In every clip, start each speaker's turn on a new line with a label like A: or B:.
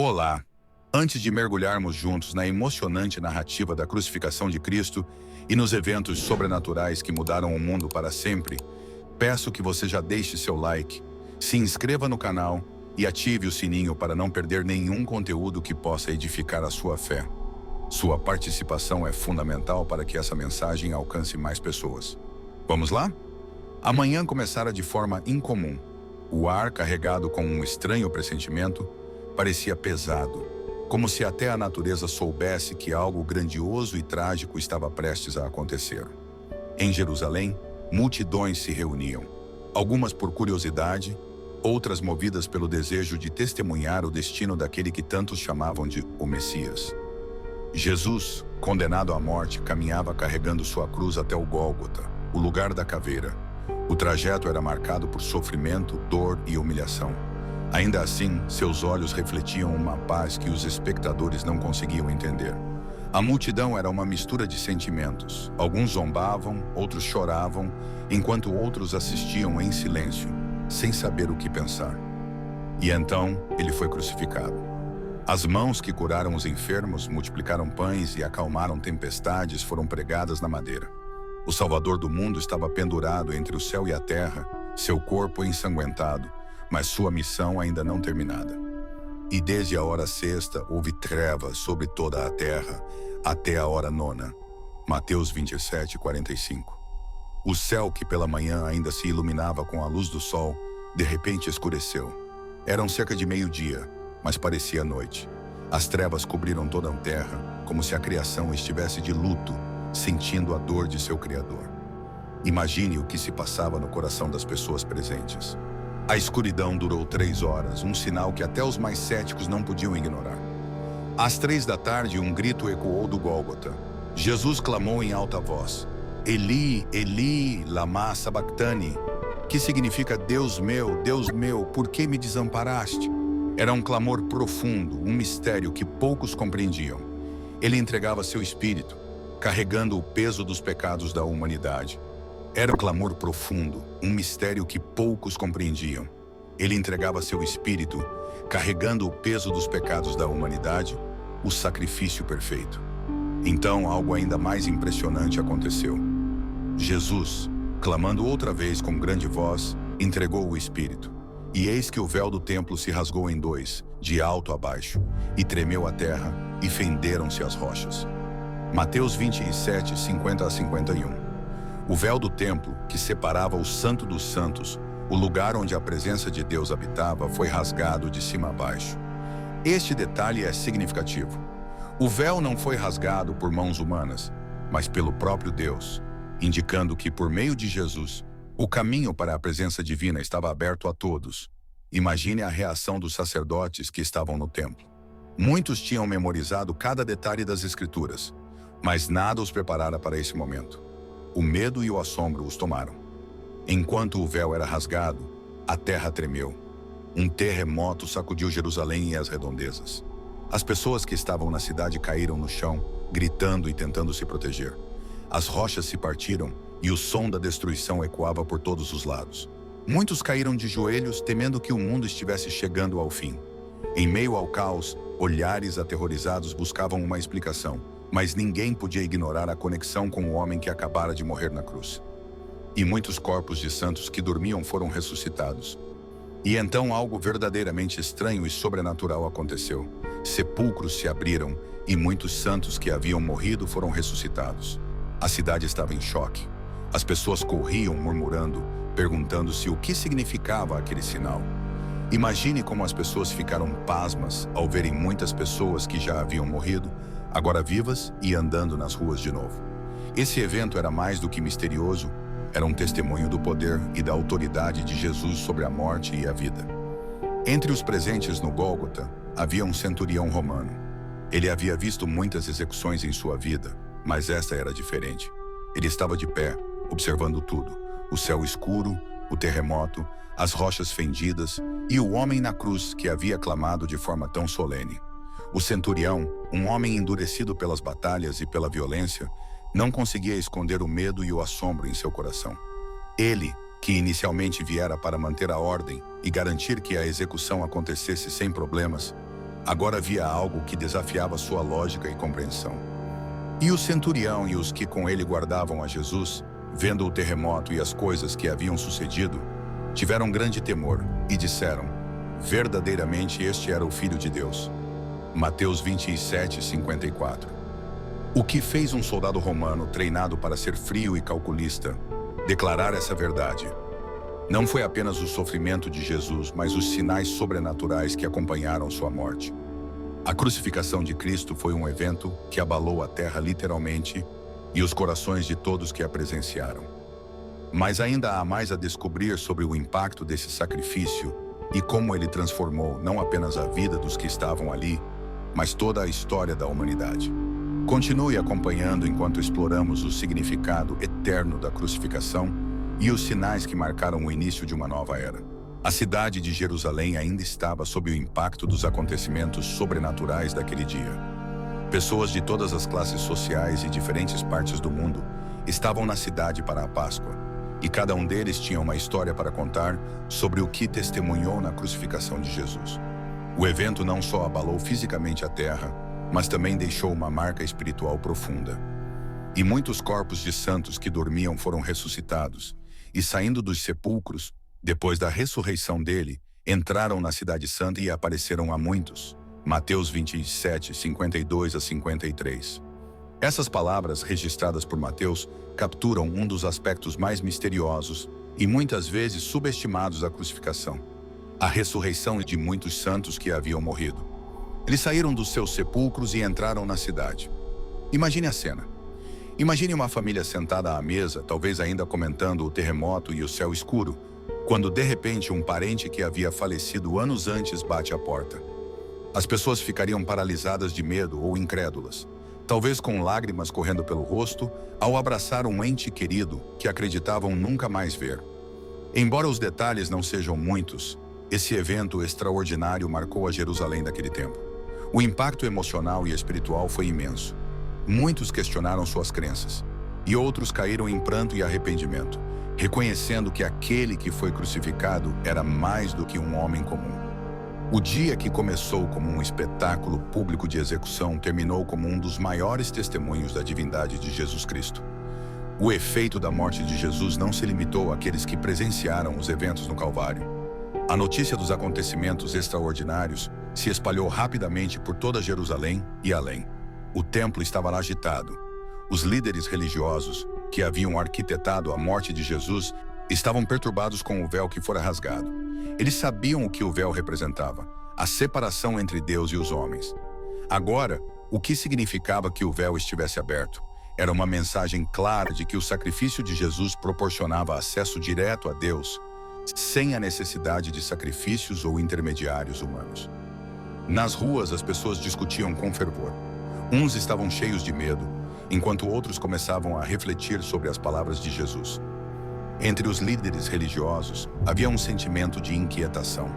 A: Olá! Antes de mergulharmos juntos na emocionante narrativa da crucificação de Cristo e nos eventos sobrenaturais que mudaram o mundo para sempre, peço que você já deixe seu like, se inscreva no canal e ative o sininho para não perder nenhum conteúdo que possa edificar a sua fé. Sua participação é fundamental para que essa mensagem alcance mais pessoas. Vamos lá? Amanhã começara de forma incomum. O ar, carregado com um estranho pressentimento, parecia pesado, como se até a natureza soubesse que algo grandioso e trágico estava prestes a acontecer. Em Jerusalém, multidões se reuniam, algumas por curiosidade, outras movidas pelo desejo de testemunhar o destino daquele que tantos chamavam de o Messias. Jesus, condenado à morte, caminhava carregando sua cruz até o Gólgota, o lugar da caveira. O trajeto era marcado por sofrimento, dor e humilhação. Ainda assim, seus olhos refletiam uma paz que os espectadores não conseguiam entender. A multidão era uma mistura de sentimentos. Alguns zombavam, outros choravam, enquanto outros assistiam em silêncio, sem saber o que pensar. E então, ele foi crucificado. As mãos que curaram os enfermos, multiplicaram pães e acalmaram tempestades foram pregadas na madeira. O Salvador do mundo estava pendurado entre o céu e a terra, seu corpo ensanguentado, mas sua missão ainda não terminada. E desde a hora sexta houve trevas sobre toda a terra, até a hora nona. Mateus 27:45. O céu, que pela manhã ainda se iluminava com a luz do sol, de repente escureceu. Eram cerca de meio-dia, mas parecia noite. As trevas cobriram toda a terra, como se a criação estivesse de luto, sentindo a dor de seu Criador. Imagine o que se passava no coração das pessoas presentes. A escuridão durou 3 horas, um sinal que até os mais céticos não podiam ignorar. Às 3 da tarde, um grito ecoou do Gólgota. Jesus clamou em alta voz: Eli, Eli, lama sabachthani, que significa Deus meu, por que me desamparaste? Era um clamor profundo, um mistério que poucos compreendiam. Ele entregava seu espírito, carregando o peso dos pecados da humanidade. Era um clamor profundo, um mistério que poucos compreendiam. Ele entregava seu espírito, carregando o peso dos pecados da humanidade, o sacrifício perfeito. Então, algo ainda mais impressionante aconteceu. Jesus, clamando outra vez com grande voz, entregou o espírito. E eis que o véu do templo se rasgou em 2, de alto a baixo, e tremeu a terra, e fenderam-se as rochas. Mateus 27:50-51. O véu do templo, que separava o Santo dos Santos, o lugar onde a presença de Deus habitava, foi rasgado de cima a baixo. Este detalhe é significativo. O véu não foi rasgado por mãos humanas, mas pelo próprio Deus, indicando que, por meio de Jesus, o caminho para a presença divina estava aberto a todos. Imagine a reação dos sacerdotes que estavam no templo. Muitos tinham memorizado cada detalhe das Escrituras, mas nada os preparara para esse momento. O medo e o assombro os tomaram. Enquanto o véu era rasgado, a terra tremeu. Um terremoto sacudiu Jerusalém e as redondezas. As pessoas que estavam na cidade caíram no chão, gritando e tentando se proteger. As rochas se partiram e o som da destruição ecoava por todos os lados. Muitos caíram de joelhos, temendo que o mundo estivesse chegando ao fim. Em meio ao caos, olhares aterrorizados buscavam uma explicação, mas ninguém podia ignorar a conexão com o homem que acabara de morrer na cruz. E muitos corpos de santos que dormiam foram ressuscitados. E então algo verdadeiramente estranho e sobrenatural aconteceu. Sepulcros se abriram e muitos santos que haviam morrido foram ressuscitados. A cidade estava em choque. As pessoas corriam murmurando, perguntando-se o que significava aquele sinal. Imagine como as pessoas ficaram pasmas ao verem muitas pessoas que já haviam morrido, agora vivas e andando nas ruas de novo. Esse evento era mais do que misterioso, era um testemunho do poder e da autoridade de Jesus sobre a morte e a vida. Entre os presentes no Gólgota, havia um centurião romano. Ele havia visto muitas execuções em sua vida, mas esta era diferente. Ele estava de pé, observando tudo: o céu escuro, o terremoto, as rochas fendidas e o homem na cruz que havia clamado de forma tão solene. O centurião, um homem endurecido pelas batalhas e pela violência, não conseguia esconder o medo e o assombro em seu coração. Ele, que inicialmente viera para manter a ordem e garantir que a execução acontecesse sem problemas, Agora havia algo que desafiava sua lógica e compreensão. E o centurião e os que com ele guardavam a Jesus, vendo o terremoto e as coisas que haviam sucedido, tiveram grande temor e disseram: verdadeiramente este era o Filho de Deus. Mateus 27:54. O que fez um soldado romano treinado para ser frio e calculista declarar essa verdade? Não foi apenas o sofrimento de Jesus, mas os sinais sobrenaturais que acompanharam sua morte. A crucificação de Cristo foi um evento que abalou a terra literalmente e os corações de todos que a presenciaram. Mas ainda há mais a descobrir sobre o impacto desse sacrifício e como ele transformou não apenas a vida dos que estavam ali, mas toda a história da humanidade. Continue acompanhando enquanto exploramos o significado eterno da crucificação e os sinais que marcaram o início de uma nova era. A cidade de Jerusalém ainda estava sob o impacto dos acontecimentos sobrenaturais daquele dia. Pessoas de todas as classes sociais e diferentes partes do mundo estavam na cidade para a Páscoa, e cada um deles tinha uma história para contar sobre o que testemunhou na crucificação de Jesus. O evento não só abalou fisicamente a terra, mas também deixou uma marca espiritual profunda. E muitos corpos de santos que dormiam foram ressuscitados, e saindo dos sepulcros, depois da ressurreição dele, entraram na Cidade Santa e apareceram a muitos. Mateus 27:52-53. Essas palavras, registradas por Mateus, capturam um dos aspectos mais misteriosos e muitas vezes subestimados da crucificação: a ressurreição de muitos santos que haviam morrido. Eles saíram dos seus sepulcros e entraram na cidade. Imagine a cena. Imagine uma família sentada à mesa, talvez ainda comentando o terremoto e o céu escuro, quando de repente um parente que havia falecido anos antes bate à porta. As pessoas ficariam paralisadas de medo ou incrédulas, talvez com lágrimas correndo pelo rosto, ao abraçar um ente querido que acreditavam nunca mais ver. Embora os detalhes não sejam muitos, esse evento extraordinário marcou a Jerusalém daquele tempo. O impacto emocional e espiritual foi imenso. Muitos questionaram suas crenças, e outros caíram em pranto e arrependimento, reconhecendo que aquele que foi crucificado era mais do que um homem comum. O dia que começou como um espetáculo público de execução terminou como um dos maiores testemunhos da divindade de Jesus Cristo. O efeito da morte de Jesus não se limitou àqueles que presenciaram os eventos no Calvário. A notícia dos acontecimentos extraordinários se espalhou rapidamente por toda Jerusalém e além. O templo estava agitado. Os líderes religiosos, que haviam arquitetado a morte de Jesus, estavam perturbados com o véu que fora rasgado. Eles sabiam o que o véu representava: a separação entre Deus e os homens. Agora, o que significava que o véu estivesse aberto? Era uma mensagem clara de que o sacrifício de Jesus proporcionava acesso direto a Deus, sem a necessidade de sacrifícios ou intermediários humanos. Nas ruas, as pessoas discutiam com fervor. Uns estavam cheios de medo, enquanto outros começavam a refletir sobre as palavras de Jesus. Entre os líderes religiosos, havia um sentimento de inquietação.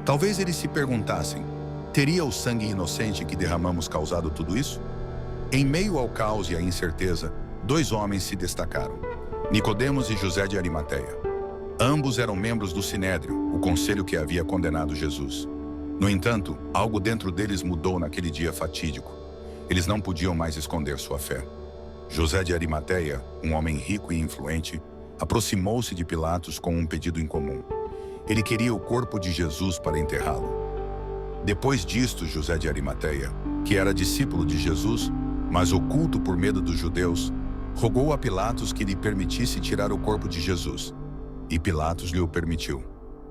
A: Talvez eles se perguntassem: teria o sangue inocente que derramamos causado tudo isso? Em meio ao caos e à incerteza, dois homens se destacaram: Nicodemos e José de Arimateia. Ambos eram membros do Sinédrio, o conselho que havia condenado Jesus. No entanto, algo dentro deles mudou naquele dia fatídico. Eles não podiam mais esconder sua fé. José de Arimateia, um homem rico e influente, aproximou-se de Pilatos com um pedido incomum. Ele queria o corpo de Jesus para enterrá-lo. Depois disto, José de Arimateia, que era discípulo de Jesus, mas oculto por medo dos judeus, rogou a Pilatos que lhe permitisse tirar o corpo de Jesus. E Pilatos lhe o permitiu.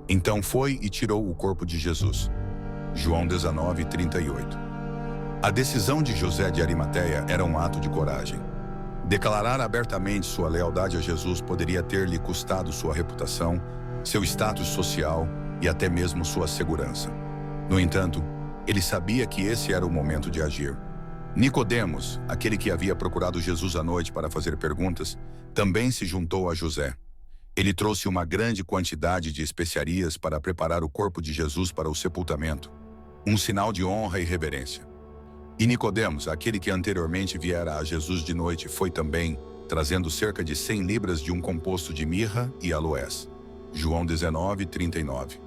A: Então foi e tirou o corpo de Jesus. João 19:38. A decisão de José de Arimateia era um ato de coragem. Declarar abertamente sua lealdade a Jesus poderia ter-lhe custado sua reputação, seu status social e até mesmo sua segurança. No entanto, ele sabia que esse era o momento de agir. Nicodemos, aquele que havia procurado Jesus à noite para fazer perguntas, também se juntou a José. Ele trouxe uma grande quantidade de especiarias para preparar o corpo de Jesus para o sepultamento, um sinal de honra e reverência. E Nicodemos, aquele que anteriormente viera a Jesus de noite, foi também, trazendo cerca de 100 libras de um composto de mirra e aloés. João 19:39.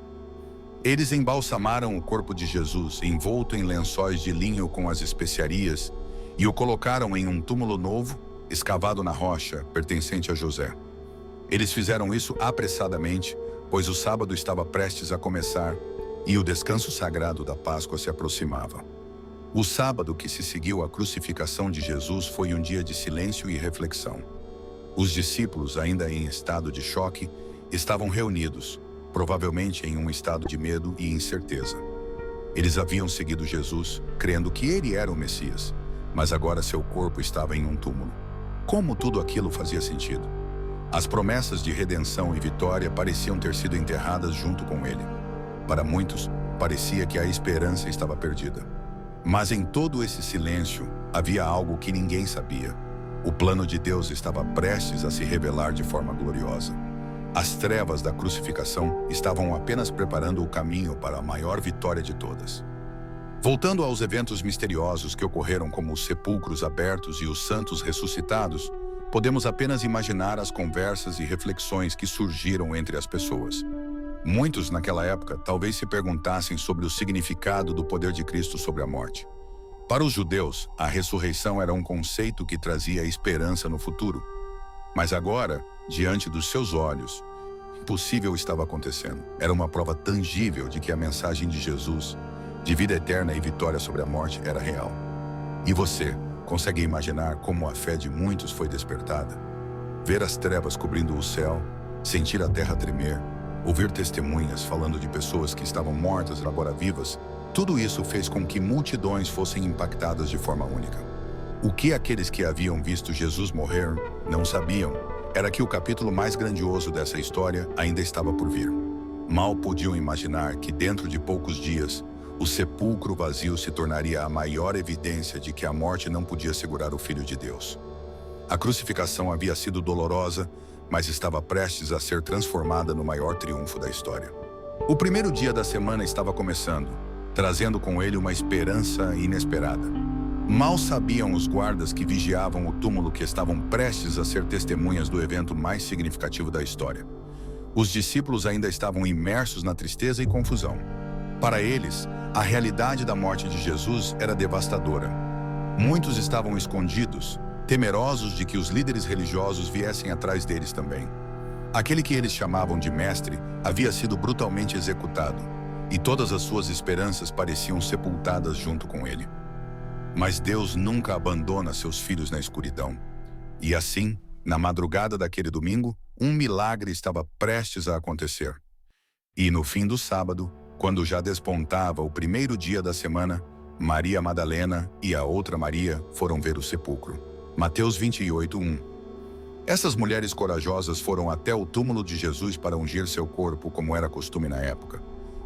A: Eles embalsamaram o corpo de Jesus, envolto em lençóis de linho com as especiarias, e o colocaram em um túmulo novo, escavado na rocha, pertencente a José. Eles fizeram isso apressadamente, pois o sábado estava prestes a começar e o descanso sagrado da Páscoa se aproximava. O sábado que se seguiu à crucificação de Jesus foi um dia de silêncio e reflexão. Os discípulos, ainda em estado de choque, estavam reunidos, provavelmente em um estado de medo e incerteza. Eles haviam seguido Jesus, crendo que ele era o Messias, mas agora seu corpo estava em um túmulo. Como tudo aquilo fazia sentido? As promessas de redenção e vitória pareciam ter sido enterradas junto com ele. Para muitos, parecia que a esperança estava perdida. Mas em todo esse silêncio, havia algo que ninguém sabia. O plano de Deus estava prestes a se revelar de forma gloriosa. As trevas da crucificação estavam apenas preparando o caminho para a maior vitória de todas. Voltando aos eventos misteriosos que ocorreram, como os sepulcros abertos e os santos ressuscitados, podemos apenas imaginar as conversas e reflexões que surgiram entre as pessoas. Muitos naquela época talvez se perguntassem sobre o significado do poder de Cristo sobre a morte. Para os judeus, a ressurreição era um conceito que trazia esperança no futuro. Mas agora, diante dos seus olhos, impossível estava acontecendo. Era uma prova tangível de que a mensagem de Jesus, de vida eterna e vitória sobre a morte, era real. E você consegue imaginar como a fé de muitos foi despertada? Ver as trevas cobrindo o céu, sentir a terra tremer, ouvir testemunhas falando de pessoas que estavam mortas agora vivas, tudo isso fez com que multidões fossem impactadas de forma única. O que aqueles que haviam visto Jesus morrer não sabiam era que o capítulo mais grandioso dessa história ainda estava por vir. Mal podiam imaginar que dentro de poucos dias, o sepulcro vazio se tornaria a maior evidência de que a morte não podia segurar o Filho de Deus. A crucificação havia sido dolorosa, mas estava prestes a ser transformada no maior triunfo da história. O primeiro dia da semana estava começando, trazendo com ele uma esperança inesperada. Mal sabiam os guardas que vigiavam o túmulo que estavam prestes a ser testemunhas do evento mais significativo da história. Os discípulos ainda estavam imersos na tristeza e confusão. Para eles, a realidade da morte de Jesus era devastadora. Muitos estavam escondidos, temerosos de que os líderes religiosos viessem atrás deles também. Aquele que eles chamavam de mestre havia sido brutalmente executado, e todas as suas esperanças pareciam sepultadas junto com ele. Mas Deus nunca abandona seus filhos na escuridão. E assim, na madrugada daquele domingo, um milagre estava prestes a acontecer. E no fim do sábado, quando já despontava o primeiro dia da semana, Maria Madalena e a outra Maria foram ver o sepulcro. Mateus 28:1. Essas mulheres corajosas foram até o túmulo de Jesus para ungir seu corpo, como era costume na época.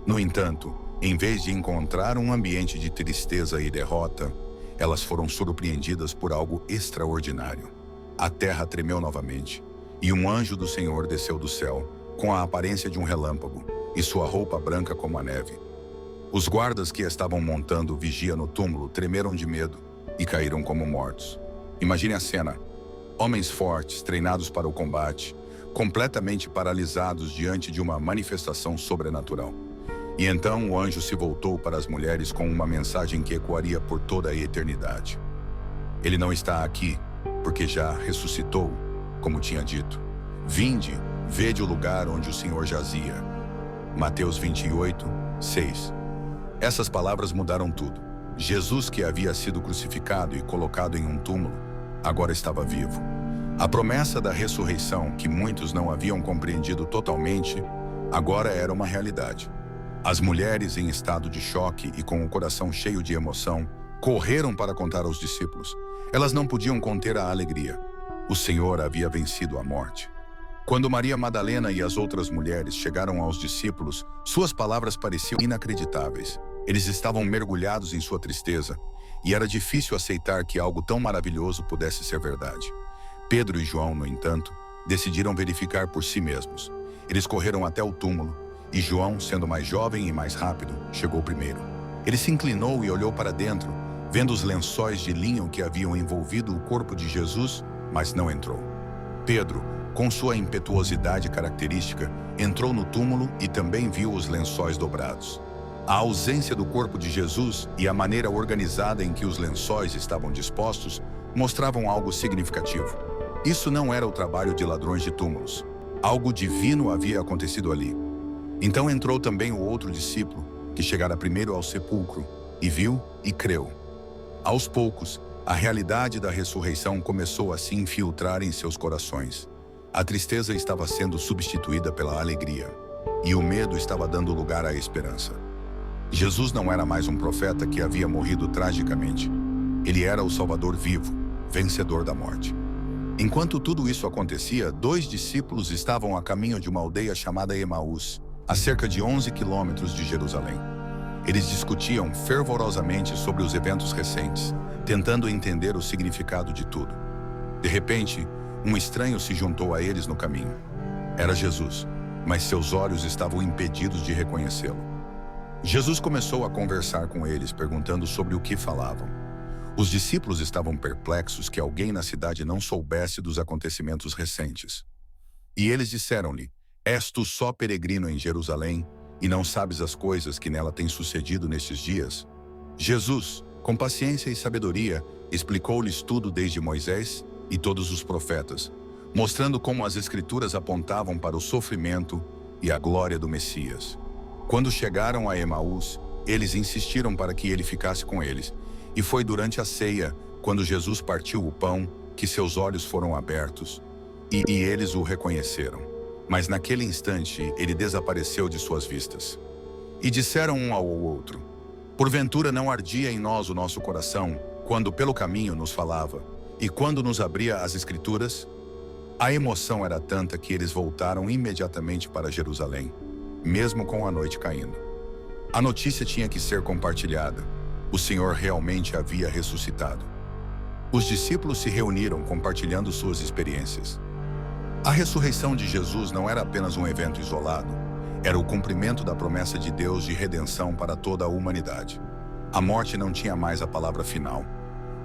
A: No entanto, em vez de encontrar um ambiente de tristeza e derrota, elas foram surpreendidas por algo extraordinário. A terra tremeu novamente, e um anjo do Senhor desceu do céu, com a aparência de um relâmpago, e sua roupa branca como a neve. Os guardas que estavam montando vigia no túmulo tremeram de medo e caíram como mortos. Imagine a cena. Homens fortes, treinados para o combate, completamente paralisados diante de uma manifestação sobrenatural. E então o anjo se voltou para as mulheres com uma mensagem que ecoaria por toda a eternidade. Ele não está aqui, porque já ressuscitou, como tinha dito. Vinde, vede o lugar onde o Senhor jazia. Mateus 28:6. Essas palavras mudaram tudo. Jesus, que havia sido crucificado e colocado em um túmulo, agora estava vivo. A promessa da ressurreição, que muitos não haviam compreendido totalmente, agora era uma realidade. As mulheres, em estado de choque e com o coração cheio de emoção, correram para contar aos discípulos. Elas não podiam conter a alegria. O Senhor havia vencido a morte. Quando Maria Madalena e as outras mulheres chegaram aos discípulos, suas palavras pareciam inacreditáveis. Eles estavam mergulhados em sua tristeza, e era difícil aceitar que algo tão maravilhoso pudesse ser verdade. Pedro e João, no entanto, decidiram verificar por si mesmos. Eles correram até o túmulo, e João, sendo mais jovem e mais rápido, chegou primeiro. Ele se inclinou e olhou para dentro, vendo os lençóis de linho que haviam envolvido o corpo de Jesus, mas não entrou. Pedro, Com sua impetuosidade característica, entrou no túmulo e também viu os lençóis dobrados. A ausência do corpo de Jesus e a maneira organizada em que os lençóis estavam dispostos mostravam algo significativo. Isso não era o trabalho de ladrões de túmulos. Algo divino havia acontecido ali. Então entrou também o outro discípulo, que chegara primeiro ao sepulcro, e viu e creu. Aos poucos, a realidade da ressurreição começou a se infiltrar em seus corações. A tristeza estava sendo substituída pela alegria, e o medo estava dando lugar à esperança. Jesus não era mais um profeta que havia morrido tragicamente. Ele era o Salvador vivo, vencedor da morte. Enquanto tudo isso acontecia, 2 discípulos estavam a caminho de uma aldeia chamada Emaús, a cerca de 11 quilômetros de Jerusalém. Eles discutiam fervorosamente sobre os eventos recentes, tentando entender o significado de tudo. De repente, um estranho se juntou a eles no caminho. Era Jesus, mas seus olhos estavam impedidos de reconhecê-lo. Jesus começou a conversar com eles, perguntando sobre o que falavam. Os discípulos estavam perplexos que alguém na cidade não soubesse dos acontecimentos recentes. E eles disseram-lhe: És tu só peregrino em Jerusalém e não sabes as coisas que nela têm sucedido nestes dias? Jesus, com paciência e sabedoria, explicou-lhes tudo desde Moisés e todos os profetas, mostrando como as Escrituras apontavam para o sofrimento e a glória do Messias. Quando chegaram a Emaús, eles insistiram para que ele ficasse com eles, e foi durante a ceia, quando Jesus partiu o pão, que seus olhos foram abertos, e eles o reconheceram. Mas naquele instante, ele desapareceu de suas vistas. E disseram um ao outro: Porventura não ardia em nós o nosso coração, quando pelo caminho nos falava, e quando nos abria as Escrituras? A emoção era tanta que eles voltaram imediatamente para Jerusalém, mesmo com a noite caindo. A notícia tinha que ser compartilhada. O Senhor realmente havia ressuscitado. Os discípulos se reuniram compartilhando suas experiências. A ressurreição de Jesus não era apenas um evento isolado, era o cumprimento da promessa de Deus de redenção para toda a humanidade. A morte não tinha mais a palavra final.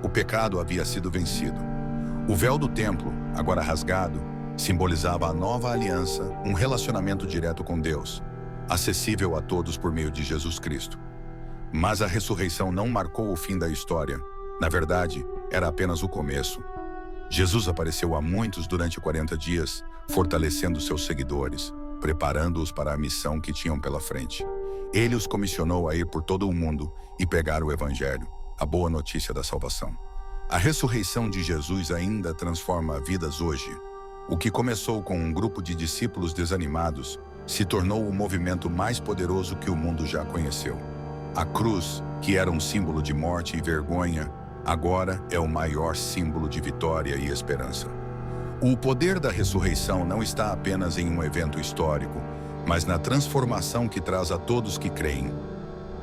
A: O pecado havia sido vencido. O véu do templo, agora rasgado, simbolizava a nova aliança, um relacionamento direto com Deus, acessível a todos por meio de Jesus Cristo. Mas a ressurreição não marcou o fim da história. Na verdade, era apenas o começo. Jesus apareceu a muitos durante 40 dias, fortalecendo seus seguidores, preparando-os para a missão que tinham pela frente. Ele os comissionou a ir por todo o mundo e pregar o Evangelho, a boa notícia da salvação. A ressurreição de Jesus ainda transforma vidas hoje. O que começou com um grupo de discípulos desanimados se tornou o movimento mais poderoso que o mundo já conheceu. A cruz, que era um símbolo de morte e vergonha, agora é o maior símbolo de vitória e esperança. O poder da ressurreição não está apenas em um evento histórico, mas na transformação que traz a todos que creem.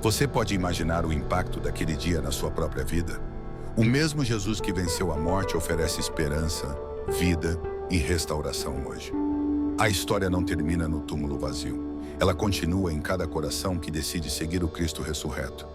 A: Você pode imaginar o impacto daquele dia na sua própria vida? O mesmo Jesus que venceu a morte oferece esperança, vida e restauração hoje. A história não termina no túmulo vazio. Ela continua em cada coração que decide seguir o Cristo ressurreto.